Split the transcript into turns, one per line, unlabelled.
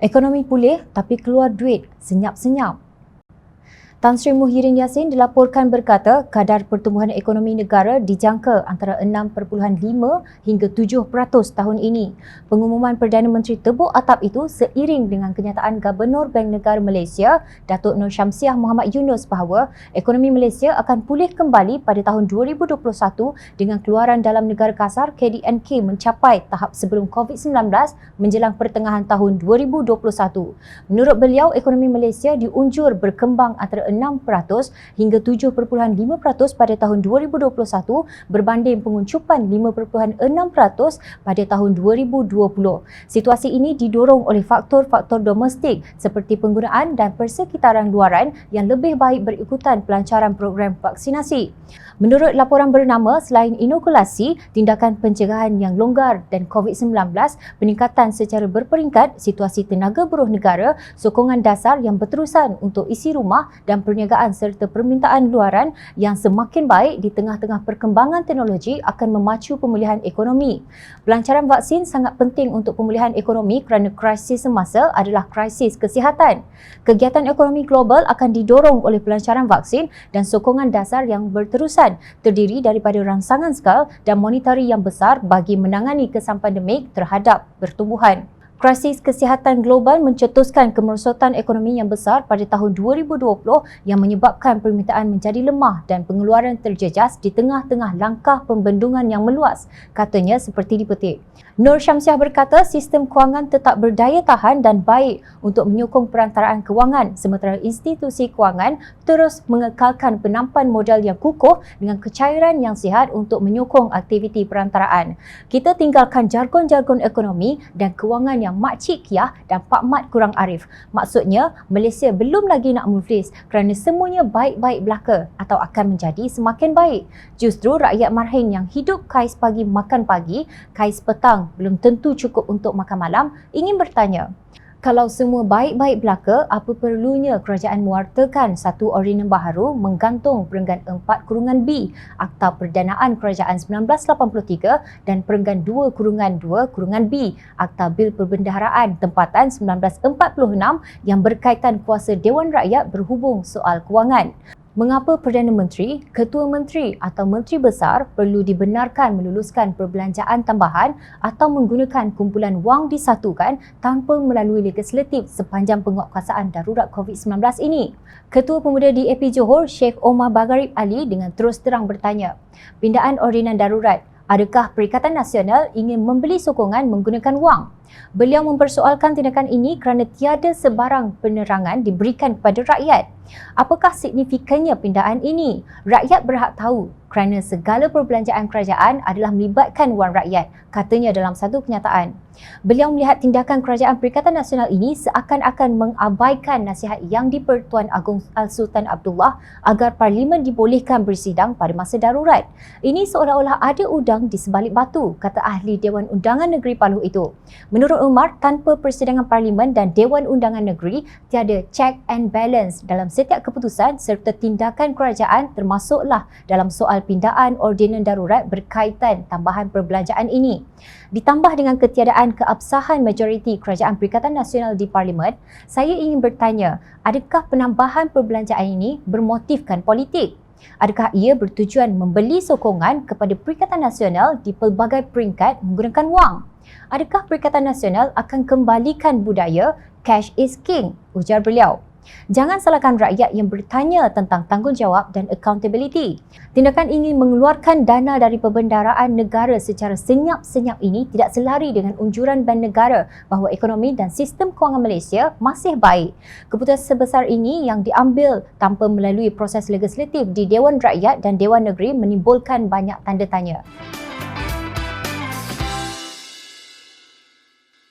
Ekonomi pulih tapi keluar duit senyap-senyap. Tan Sri Muhyiddin Yassin dilaporkan berkata kadar pertumbuhan ekonomi negara dijangka antara 6.5 hingga 7% tahun ini. Pengumuman Perdana Menteri tebuk atap itu seiring dengan kenyataan Gubernur Bank Negara Malaysia, Datuk Nur Syamsiah Muhammad Yunus bahawa ekonomi Malaysia akan pulih kembali pada tahun 2021 dengan keluaran dalam negara kasar KDNK mencapai tahap sebelum COVID-19 menjelang pertengahan tahun 2021. Menurut beliau, ekonomi Malaysia diunjur berkembang antara 6% hingga 7.5% pada tahun 2021 berbanding penguncupan 5.6% pada tahun 2020. Situasi ini didorong oleh faktor-faktor domestik seperti penggunaan dan persekitaran luaran yang lebih baik berikutan pelancaran program vaksinasi. Menurut laporan bernama, selain inokulasi, tindakan pencegahan yang longgar dan COVID-19, peningkatan secara berperingkat situasi tenaga buruh negara, sokongan dasar yang berterusan untuk isi rumah dan perniagaan serta permintaan luaran yang semakin baik di tengah-tengah perkembangan teknologi akan memacu pemulihan ekonomi. Pelancaran vaksin sangat penting untuk pemulihan ekonomi kerana krisis semasa adalah krisis kesihatan. Kegiatan ekonomi global akan didorong oleh pelancaran vaksin dan sokongan dasar yang berterusan terdiri daripada rangsangan skal dan monetari yang besar bagi menangani kesan pandemik terhadap pertumbuhan. Krisis kesihatan global mencetuskan kemerosotan ekonomi yang besar pada tahun 2020 yang menyebabkan permintaan menjadi lemah dan pengeluaran terjejas di tengah-tengah langkah pembendungan yang meluas, katanya seperti dipetik. Nur Syamsiah berkata sistem kewangan tetap berdaya tahan dan baik untuk menyokong perantaraan kewangan sementara institusi kewangan terus mengekalkan penampan modal yang kukuh dengan kecairan yang sihat untuk menyokong aktiviti perantaraan. Kita tinggalkan jargon-jargon ekonomi dan kewangan yang makcik kiyah dan Pak Mat kurang arif. Maksudnya, Malaysia belum lagi nak muflis kerana semuanya baik-baik belaka atau akan menjadi semakin baik. Justru rakyat marhin yang hidup kais pagi makan pagi, kais petang belum tentu cukup untuk makan malam, ingin bertanya, kalau semua baik-baik belaka, apa perlunya kerajaan mewartakan satu ordinans baharu menggantung Perenggan 4-B Akta Perdanaan Kerajaan 1983 dan Perenggan 2-2-B Akta Bil Perbendaharaan Tempatan 1946 yang berkaitan kuasa Dewan Rakyat berhubung soal kewangan? Mengapa Perdana Menteri, Ketua Menteri atau Menteri Besar perlu dibenarkan meluluskan perbelanjaan tambahan atau menggunakan kumpulan wang disatukan tanpa melalui legislatif sepanjang penguatkuasaan darurat COVID-19 ini? Ketua Pemuda DAP Johor, Sheikh Omar Bagharib Ali dengan terus terang bertanya, pindaan ordinan darurat, adakah Perikatan Nasional ingin membeli sokongan menggunakan wang? Beliau mempersoalkan tindakan ini kerana tiada sebarang penerangan diberikan kepada rakyat. Apakah signifikannya pindaan ini? Rakyat berhak tahu kerana segala perbelanjaan kerajaan adalah melibatkan wang rakyat, katanya dalam satu kenyataan. Beliau melihat tindakan Kerajaan Perikatan Nasional ini seakan-akan mengabaikan nasihat Yang di-Pertuan Agong Al-Sultan Abdullah agar Parlimen dibolehkan bersidang pada masa darurat. Ini seolah-olah ada udang di sebalik batu, kata ahli Dewan Undangan Negeri Paluh itu. Menurut Umar, tanpa persidangan Parlimen dan Dewan Undangan Negeri, tiada check and balance dalam setiap keputusan serta tindakan kerajaan termasuklah dalam soal pindaan ordinan darurat berkaitan tambahan perbelanjaan ini. Ditambah dengan ketiadaan keabsahan majoriti Kerajaan Perikatan Nasional di Parlimen, saya ingin bertanya, adakah penambahan perbelanjaan ini bermotifkan politik? Adakah ia bertujuan membeli sokongan kepada Perikatan Nasional di pelbagai peringkat menggunakan wang? Adakah Perikatan Nasional akan kembalikan budaya cash is king, ujar beliau. Jangan salahkan rakyat yang bertanya tentang tanggungjawab dan accountability. Tindakan ingin mengeluarkan dana dari perbendaraan negara secara senyap-senyap ini tidak selari dengan unjuran Bank Negara bahawa ekonomi dan sistem kewangan Malaysia masih baik. Keputusan sebesar ini yang diambil tanpa melalui proses legislatif di Dewan Rakyat dan Dewan Negeri menimbulkan banyak tanda tanya.